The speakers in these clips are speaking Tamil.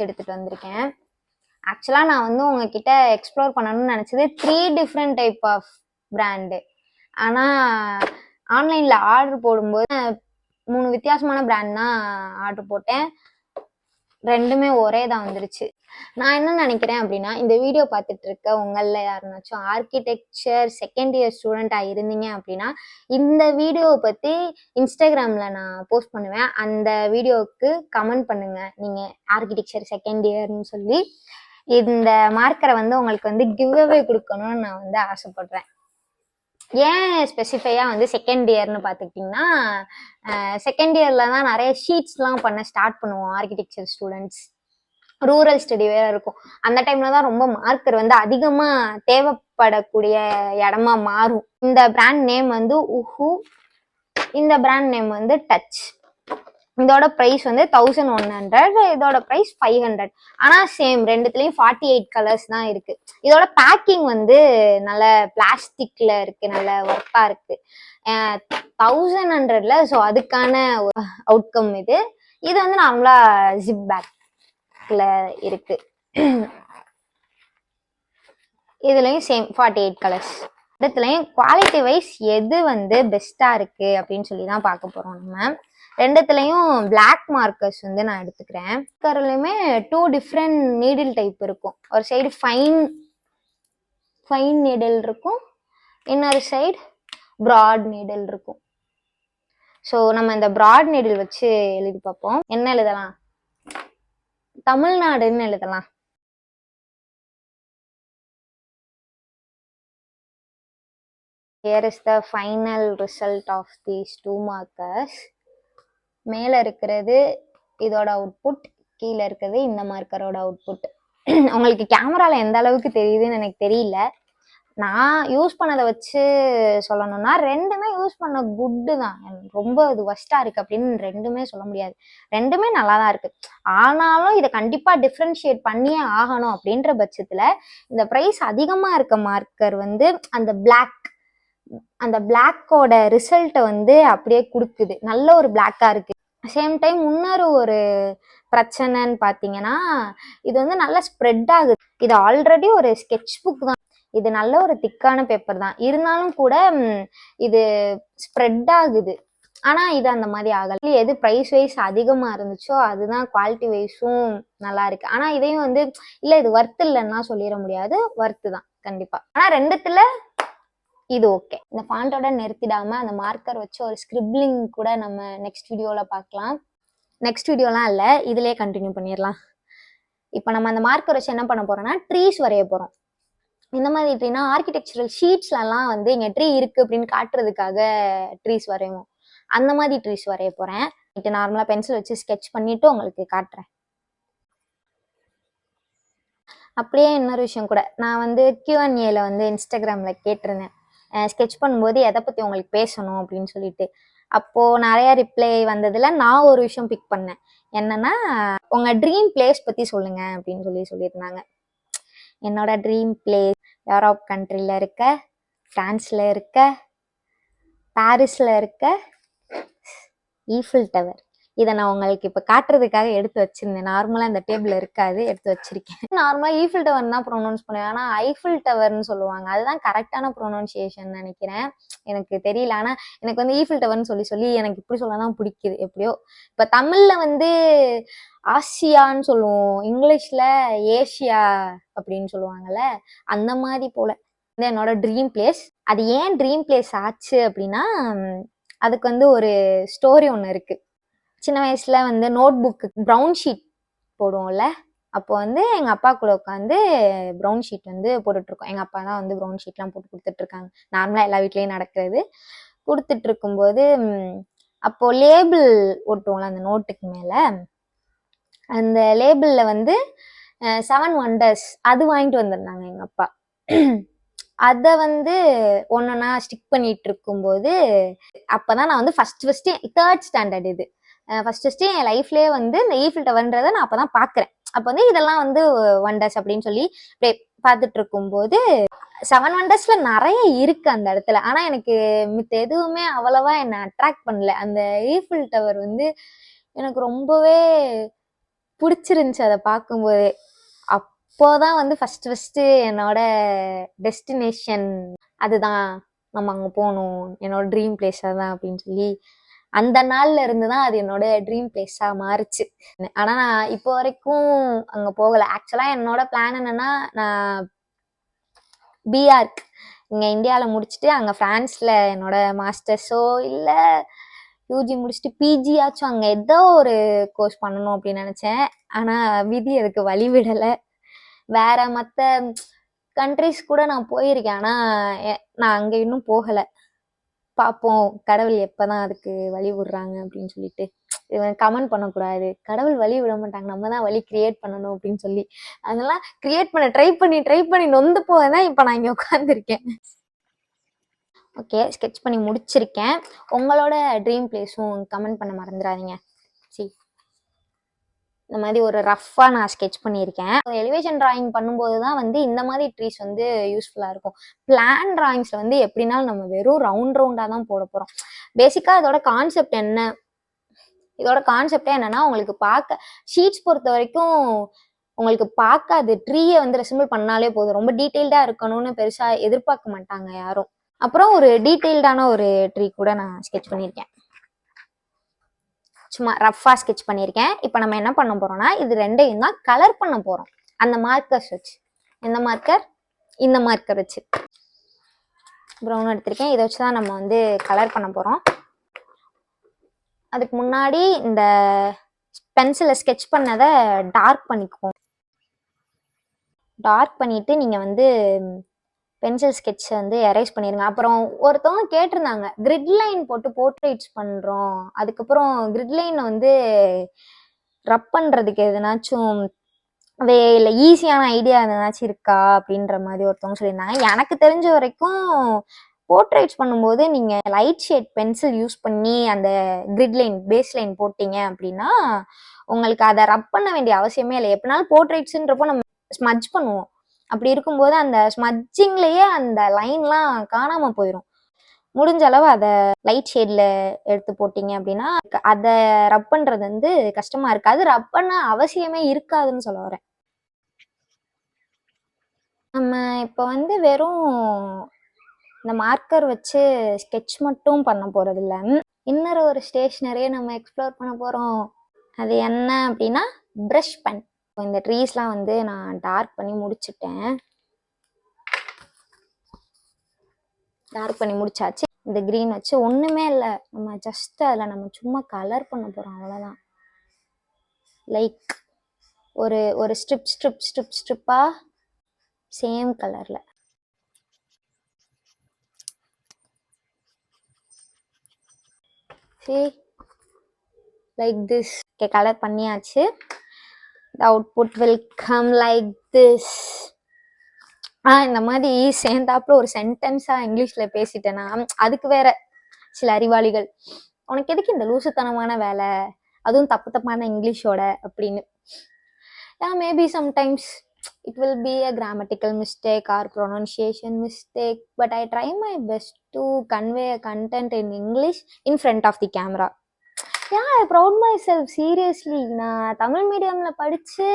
எடுத்துட்டு வந்திருக்கேன். ஆக்சுவலா நான் வந்து உங்ககிட்ட எக்ஸ்ப்ளோர் பண்ணணும்னு நினைச்சது 3 டிஃப்ரெண்ட் டைப் ஆஃப் பிராண்டு. ஆனா ஆன்லைன்ல ஆர்டர் போடும்போது 3 வித்தியாசமான பிராண்ட் தான் ஆர்டர் போட்டேன். ரெண்டுமே ஒரே தான் வந்துருச்சு. நான் என்ன நினைக்கிறேன் அப்படின்னா, இந்த வீடியோ பார்த்துட்டு இருக்க உங்களில் யாருனாச்சும் ஆர்கிடெக்சர் செகண்ட் இயர் ஸ்டூடெண்ட்டாக இருந்தீங்க அப்படின்னா, இந்த வீடியோவை பற்றி இன்ஸ்டாகிராமில் நான் போஸ்ட் பண்ணுவேன். அந்த வீடியோவுக்கு கமெண்ட் பண்ணுங்க, நீங்கள் ஆர்கிடெக்சர் செகண்ட் இயர்னு சொல்லி. இந்த மார்க்கரை வந்து உங்களுக்கு வந்து கிவ் அவே கொடுக்கணும்னு நான் வந்து ஆசைப்படுறேன். ஏன் ஸ்பெசிஃபையாக வந்து செகண்ட் இயர்னு பார்த்துக்கிட்டிங்கன்னா, செகண்ட் இயரில் தான் நிறைய ஷீட்ஸ்லாம் பண்ண ஸ்டார்ட் பண்ணுவோம் ஆர்கிடெக்சர் ஸ்டூடெண்ட்ஸ். ரூரல் ஸ்டடி வேற இருக்கும். அந்த டைம்ல தான் ரொம்ப மார்க்கர் வந்து அதிகமாக தேவைப்படக்கூடிய இடமா மாறும். இந்த பிராண்ட் நேம் வந்து உஹு, இந்த பிராண்ட் நேம் வந்து டச். இதோட ப்ரைஸ் வந்து 1100, இதோட ப்ரைஸ் 500. ஆனால் சேம் ரெண்டுத்துலேயும் 48 கலர்ஸ் தான் இருக்கு. இதோட பேக்கிங் வந்து நல்ல பிளாஸ்டிக்ல இருக்கு, நல்ல ஒர்க்கா இருக்கு. 1100ல ஸோ அதுக்கான அவுட்கம் இது. இது வந்து நார்மலா ஜிப் பேக்ல இருக்கு. இதுலயும் சேம் 48 கலர்ஸ். இடத்துலையும் குவாலிட்டி வைஸ் எது வந்து பெஸ்டா இருக்கு அப்படின்னு சொல்லி தான் பார்க்க போறோம். நம்ம ரெண்டுத்துலையும் பிளாக் மார்க்கர்ஸ் வந்து நான் எடுத்துக்கிறேன். கலர்லையுமே 2 டிஃப்ரெண்ட் நீடில் டைப் இருக்கும். ஒரு சைடு ஃபைன் நீடில் இருக்கும், இன்னொரு சைடு ப்ராட் நீடில் இருக்கும். ஸோ நம்ம இந்த ப்ராட் நீடில் வச்சு எழுதி பார்ப்போம். என்ன எழுதலாம்? தமிழ்நாடுன்னு எழுதலாம். Here is the final result of these 2 markers. மேலே இருக்கிறது இதோட அவுட்புட், கீழே இருக்கிறது இந்த மார்க்கரோட அவுட்புட். உங்களுக்கு கேமரால எந்த அளவுக்கு தெரியுதுன்னு எனக்கு தெரியல. நான் யூஸ் பண்ணதை வச்சு சொல்லணும்னா ரெண்டுமே யூஸ் பண்ண குட்டு தான். ரொம்ப இது ஒஸ்டா இருக்கு அப்படின்னு ரெண்டுமே சொல்ல முடியாது. ரெண்டுமே நல்லா தான் இருக்கு. ஆனாலும் இதை கண்டிப்பா டிஃப்ரென்ஷியேட் பண்ணியே ஆகணும் அப்படின்ற பட்சத்துல இந்த ப்ரைஸ் அதிகமா இருக்க மார்க்கர் வந்து அந்த பிளாக்கோட ரிசல்ட்டை வந்து அப்படியே கொடுக்குது. நல்ல ஒரு பிளாக்கா இருக்கு. சேம் டைம் இன்னொரு ஒரு பிரச்சனைன்னு பார்த்தீங்கன்னா, இது வந்து நல்லா ஸ்ப்ரெட் ஆகுது. இது ஆல்ரெடி ஒரு ஸ்கெட்ச் புக் தான். இது நல்ல ஒரு திக்கான பேப்பர் தான். இருந்தாலும் கூட இது ஸ்ப்ரெட் ஆகுது. ஆனால் இது அந்த மாதிரி ஆகலை. எது ப்ரைஸ் வைஸ் அதிகமாக இருந்துச்சோ அதுதான் குவாலிட்டி வைஸும் நல்லா இருக்கு. ஆனால் இதையும் வந்து இல்லை இது ஒர்த் இல்லைன்னா சொல்லிட முடியாது, ஒர்த்து தான் கண்டிப்பாக. ஆனால் ரெண்டுத்துல இது ஓகே. இந்த ஃபாண்டோட நிறுத்திடாம அந்த மார்க்கர் வச்சு ஒரு ஸ்கிரிப்லிங் கூட நம்ம நெக்ஸ்ட் வீடியோவில் பார்க்கலாம். நெக்ஸ்ட் வீடியோலாம் இல்லை, இதுலேயே கண்டினியூ பண்ணிடலாம். இப்போ நம்ம அந்த மார்க்கர் வச்சு என்ன பண்ண போறோம்னா ட்ரீஸ் வரைய போகிறோம். இந்த மாதிரி ட்ரீனா ஆர்கிடெக்சரல் ஷீட்ஸ்லாம் வந்து இங்கே ட்ரீ இருக்கு அப்படின்னு காட்டுறதுக்காக ட்ரீஸ் வரைவோம். அந்த மாதிரி ட்ரீஸ் வரைய போகிறேன். இது நார்மலாக பென்சில் வச்சு ஸ்கெட்ச் பண்ணிட்டு உங்களுக்கு காட்டுறேன். அப்படியே இன்னொரு விஷயம் கூட, நான் வந்து Q&Aல வந்து இன்ஸ்டாகிராமில் கேட்டிருந்தேன், ஸ்கெட்ச் பண்ணும்போது எதை பற்றி உங்களுக்கு பேசணும் அப்படின்னு சொல்லிட்டு. அப்போது நிறையா ரிப்ளை வந்ததில் நான் ஒரு விஷயம் பிக் பண்ணேன். என்னன்னா, உங்கள் ட்ரீம் பிளேஸ் பற்றி சொல்லுங்க அப்படின்னு சொல்லியிருந்தாங்க. என்னோட ட்ரீம் பிளேஸ் யூரோப் கண்ட்ரியில் இருக்க, ஃப்ரான்ஸில் இருக்க, பாரிஸில் இருக்க ஈஃபில் டவர். இதை நான் உங்களுக்கு இப்போ காட்டுறதுக்காக எடுத்து வச்சிருந்தேன். நார்மலாக இந்த டேபிள் இருக்காது, எடுத்து வச்சிருக்கேன். நார்மலாக ஈஃபில் டவர் தான் ப்ரொனவுன்ஸ் பண்ணுவேன், ஆனால் ஐஃபில் டவர்னு சொல்லுவாங்க. அதுதான் கரெக்டான ப்ரொனவுன்சியேஷன் நினைக்கிறேன், எனக்கு தெரியல. ஆனால் எனக்கு வந்து ஈஃபில் டவர்னு சொல்லி எனக்கு இப்படி சொல்ல தான் பிடிக்குது. எப்படியோ இப்போ தமிழில் வந்து ஆசியான்னு சொல்லுவோம், இங்கிலீஷில் ஏஷியா அப்படின்னு சொல்லுவாங்கல்ல, அந்த மாதிரி போல இது என்னோட ட்ரீம் பிளேஸ். அது ஏன் ட்ரீம் பிளேஸ் ஆச்சு அப்படின்னா, அதுக்கு வந்து ஒரு ஸ்டோரி ஒன்று இருக்குது. சின்ன வயசுல வந்து நோட் புக்கு ப்ரௌன் ஷீட் போடுவோம்ல, அப்போ வந்து எங்கள் அப்பா கூட உட்காந்து ப்ரௌன் ஷீட் வந்து போட்டுட்ருக்கோம். எங்கள் அப்பா தான் வந்து ப்ரௌன் ஷீட்லாம் போட்டு கொடுத்துட்ருக்காங்க. நார்மலாக எல்லா வீட்லேயும் நடக்கிறது. கொடுத்துட்டு இருக்கும்போது அப்போது லேபிள் ஒட்டுவோம்ல அந்த நோட்டுக்கு மேலே, அந்த லேபிளில் வந்து 7 வண்டர்ஸ் அது வாங்கிட்டு வந்திருந்தாங்க எங்கள் அப்பா. அதை வந்து ஒன்றா ஸ்டிக் பண்ணிட்டு இருக்கும்போது அப்போ தான் நான் வந்து ஃபஸ்ட்டு 3rd ஸ்டாண்டர்ட். இது ஃபஸ்ட்டு என் லைஃப்லேயே வந்து இந்த ஈஃபில் டவர்ன்றதை நான் அப்போ தான் பார்க்குறேன். அப்போ வந்து இதெல்லாம் வந்து வண்டர்ஸ் அப்படின்னு சொல்லி அப்படியே பார்த்துட்டு இருக்கும்போது 7 வண்டர்ஸில் நிறைய இருக்குது அந்த இடத்துல. ஆனால் எனக்கு மித்த எதுவுமே அவ்வளவா என்னை அட்ராக்ட் பண்ணல. அந்த ஈஃபில் டவர் வந்து எனக்கு ரொம்பவே பிடிச்சிருந்துச்சு அதை பார்க்கும்போது. அப்போதான் வந்து ஃபர்ஸ்ட் என்னோட டெஸ்டினேஷன் அதுதான், நம்ம அங்கே போகணும், என்னோட ட்ரீம் பிளேஸ் அதான் அப்படின்னு சொல்லி அந்த நாள்ல இருந்து தான் அது என்னோட ட்ரீம் பிளேஸா மாறுச்சு. ஆனா நான் இப்போ வரைக்கும் அங்க போகல. ஆக்சுவலா என்னோட பிளான் என்னன்னா, நான் பிஆர்க் இங்க இந்தியாவில் முடிச்சுட்டு அங்க பிரான்ஸ்ல என்னோட மாஸ்டர்ஸோ இல்ல யூஜி முடிச்சுட்டு பிஜி ஆச்சும் அங்க ஏதோ ஒரு கோர்ஸ் பண்ணணும் அப்படின்னு நினைச்சேன். ஆனா விதி அதுக்கு வழி விடலை. வேற மற்ற கண்ட்ரிஸ் கூட நான் போயிருக்கேன். ஆனா நான் அங்க இன்னும் போகலை. பார்ப்போம் கடவுள் எப்பதான் அதுக்கு வழி விடுறாங்க அப்படின்னு சொல்லிட்டு. இவன் கமெண்ட் பண்ணக்கூடாது, கடவுள் வழி விட மாட்டாங்க, நம்ம தான் வழி கிரியேட் பண்ணணும் அப்படின்னு சொல்லி. அதெல்லாம் கிரியேட் பண்ண ட்ரை பண்ணி நொந்து போதான் இப்ப நான் இங்க உட்காந்துருக்கேன். ஓகே, ஸ்கெட்ச் பண்ணி முடிச்சிருக்கேன். உங்களோட ட்ரீம் பிளேஸும் கமெண்ட் பண்ண மறந்துடாதீங்க. சரி, இந்த மாதிரி ஒரு ரஃப்பாக நான் ஸ்கெட்ச் பண்ணியிருக்கேன். எலிவேஷன் டிராயிங் பண்ணும்போது தான் வந்து இந்த மாதிரி ட்ரீஸ் வந்து யூஸ்ஃபுல்லாக இருக்கும். பிளான் டிராயிங்ஸில் வந்து எப்படினாலும் நம்ம வெறும் ரவுண்டாக தான் போட போகிறோம். பேசிக்காக இதோட கான்செப்ட் என்ன, இதோட கான்செப்டே என்னன்னா, உங்களுக்கு பார்க்க ஷீட்ஸ் பொறுத்த வரைக்கும் உங்களுக்கு பார்க்க அது ட்ரீயை வந்து ரெசிம்பிள் பண்ணாலே போதும். ரொம்ப டீட்டெயில்டாக இருக்கணும்னு பெருசாக எதிர்பார்க்க மாட்டாங்க யாரும். அப்புறம் ஒரு டீட்டெயில்டான ஒரு ட்ரீ கூட நான் ஸ்கெட்ச் பண்ணியிருக்கேன். சும்மா ரஃபாக ஸ்கெட்ச் பண்ணியிருக்கேன். இப்போ நம்ம என்ன பண்ண போறோம்னா, இது ரெண்டையும் தான் கலர் பண்ண போறோம். அந்த மார்க்கர்ஸ் வச்சு. எந்த மார்க்கர்? இந்த மார்க்கர் வச்சு ப்ரௌன் எடுத்திருக்கேன். இதை வச்சு தான் நம்ம வந்து கலர் பண்ண போறோம். அதுக்கு முன்னாடி இந்த பென்சிலை ஸ்கெட்ச் பண்ணதை டார்க் பண்ணிக்குவோம். டார்க் பண்ணிட்டு நீங்க வந்து பென்சில் ஸ்கெட்சை வந்து எரேஸ் பண்ணிடுங்க. அப்புறம் ஒருத்தவங்க கேட்டிருந்தாங்க, கிரிட் லைன் போட்டு போர்ட்ரேட்ஸ் பண்ணுறோம், அதுக்கப்புறம் கிரிட் லைனை வந்து ரப் பண்ணுறதுக்கு எதுனாச்சும் இல்லை ஈஸியான ஐடியா எதனாச்சும் இருக்கா அப்படின்ற மாதிரி ஒருத்தவங்க சொல்லியிருந்தாங்க. எனக்கு தெரிஞ்ச வரைக்கும் போர்ட்ரேட்ஸ் பண்ணும்போது நீங்கள் லைட் ஷேட் பென்சில் யூஸ் பண்ணி அந்த கிரிட் லைன் பேஸ் லைன் போட்டிங்க அப்படின்னா உங்களுக்கு அதை ரப் பண்ண வேண்டிய அவசியமே இல்லை. எப்படினாலும் போர்ட்ரேட்ஸுன்றப்போ நம்ம ஸ்மட்ச் பண்ணுவோம். அப்படி இருக்கும்போது அந்த ஸ்மட்ஜிங்லயே அந்த லைன்லாம் காணாம போயிடும். முடிஞ்ச அளவு அதை லைட் ஷேட்ல எடுத்து போட்டீங்க அப்படின்னா அதை ரப் பண்றது வந்து கஷ்டமா இருக்காது. ரப் பண்ண அவசியமே இருக்காதுன்னு சொல்ல வரேன். நம்ம இப்போ வந்து வெறும் இந்த மார்க்கர் வச்சு ஸ்கெட்ச் மட்டும் பண்ண போறது இல்லை, இன்னொரு ஒரு ஸ்டேஷனரியை நம்ம எக்ஸ்ப்ளோர் பண்ண போறோம். அது என்ன அப்படின்னா ப்ரஷ் பென். இந்த ட்ரீஸ்லாம் வந்து நான் டார்க் பண்ணி முடிச்சிட்டேன். டார்க் பண்ணி முடிச்சாச்சு. இந்த க்ரீன் வச்சு ஒன்றுமே இல்லை, நம்ம ஜஸ்ட் அதில் நம்ம சும்மா கலர் பண்ண போகிறோம், அவ்வளோதான். லைக் ஒரு ஒரு ஸ்ட்ரிப்பாக சேம் கலரில். சரி, லைக் திஸ். ஓகே, கலர் பண்ணியாச்சு. The output will come like this. இந்த மாதிரி சேர்ந்தாப்புல ஒரு சென்டென்ஸா இங்கிலீஷ்ல பேசிட்டேன்னா அதுக்கு வேற சில அறிவாளிகள், உனக்கு எதுக்கு இந்த லூசுத்தனமான வேலை, அதுவும் தப்பான இங்கிலீஷோட அப்படின்னு. Maybe sometimes it will be a grammatical mistake or pronunciation mistake, but I try my best to convey a content in English in front of the camera. I proud my self, seriously. நான் தமிழ் மீடியம்ல படிச்சு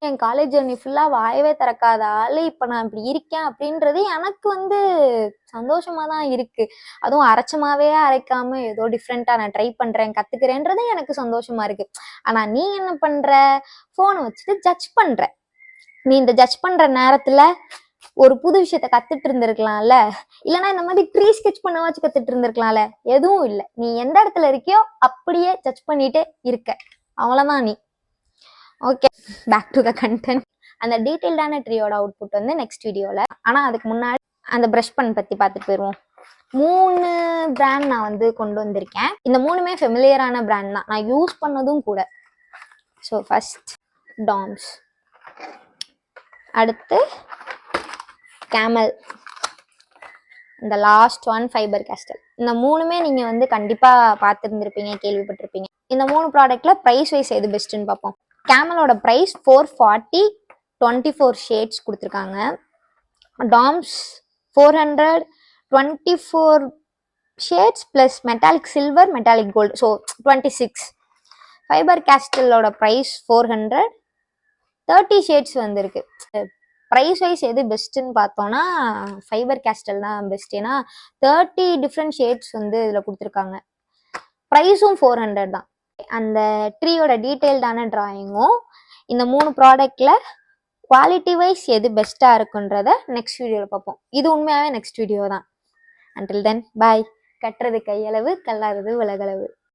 என் காலேஜ் ஜர்னி ஃபுல்லா வாயவே திறக்காத ஆளு இப்போ நான் இப்படி இருக்கேன் அப்படின்றது எனக்கு வந்து சந்தோஷமா தான் இருக்கு. அதுவும் அரைச்சமாவே அரைக்காம ஏதோ டிஃப்ரெண்டா நான் ட்ரை பண்றேன், கத்துக்கிறேன்றது எனக்கு சந்தோஷமா இருக்கு. ஆனா நீ என்ன பண்ற, போனை வச்சுட்டு ஜட்ஜ் பண்ற. நீ இந்த ஜட்ஜ் பண்ற நேரத்துல ஒரு புது விஷயத்த கத்துட்டு இருந்திருக்கலாம்ல, இல்லைன்னா இந்த மாதிரி ட்ரீ ஸ்கெட்ச் பண்ண வச்சு கத்துட்டு இருந்திருக்கலாம்ல. எதுவும் இல்லை, நீ எந்த இடத்துல இருக்கியோ அப்படியே ஜட்ஜ் பண்ணிட்டு இருக்க, அவ்வளவுதான் நீ. Okay, back to the content. அந்த டீட்டெயில்டான ட்ரீயோட அவுட்புட் வந்து நெக்ஸ்ட் வீடியோல. ஆனா அதுக்கு முன்னாடி அந்த ப்ரஷ் பன் பத்தி பார்த்துட்டு போயிடுவோம். 3 பிராண்ட் நான் வந்து கொண்டு வந்திருக்கேன். இந்த 3மே ஃபெமிலியரான பிராண்ட் தான், நான் யூஸ் பண்ணதும் கூட. ஸோ ஃபர்ஸ்ட் டாம்ஸ், அடுத்து கேமல், இந்த லாஸ்ட் ஒன் ஃபைபர் கேஸ்டல். இந்த 3மே நீங்க வந்து கண்டிப்பா பார்த்துருந்துருப்பீங்க, கேள்விப்பட்டிருப்பீங்க. இந்த 3 ப்ராடக்ட்ல ப்ரைஸ் வைஸ் எது பெஸ்ட்னு பார்ப்போம். கேமலோட ப்ரைஸ் 440, 24 ஷேட்ஸ் கொடுத்துருக்காங்க. Doms 400, 24 shades plus metallic silver, metallic gold, so 26. Faber கேஸ்டலோட ப்ரைஸ் 400, 30 ஷேட்ஸ் வந்திருக்கு. ப்ரைஸ் வைஸ் எது பெஸ்ட்டுன்னு பார்த்தோன்னா ஃபைபர் கேஸ்டல் தான் பெஸ்ட். ஏன்னா 30 டிஃப்ரெண்ட் ஷேட்ஸ் வந்து இதில் கொடுத்துருக்காங்க. ப்ரைஸும் 400 தான். அந்த ட்ரீயோட டீட்டெயில்டான ட்ராயிங்கும் இந்த 3 ப்ராடக்டில் குவாலிட்டி வைஸ் எது பெஸ்ட்டாக இருக்குன்றத நெக்ஸ்ட் வீடியோவில் பார்ப்போம். இது உண்மையாகவே நெக்ஸ்ட் வீடியோ தான். அண்டில் தென் பாய். கட்டுறது கையளவு, கல்லாதது உலகளவு.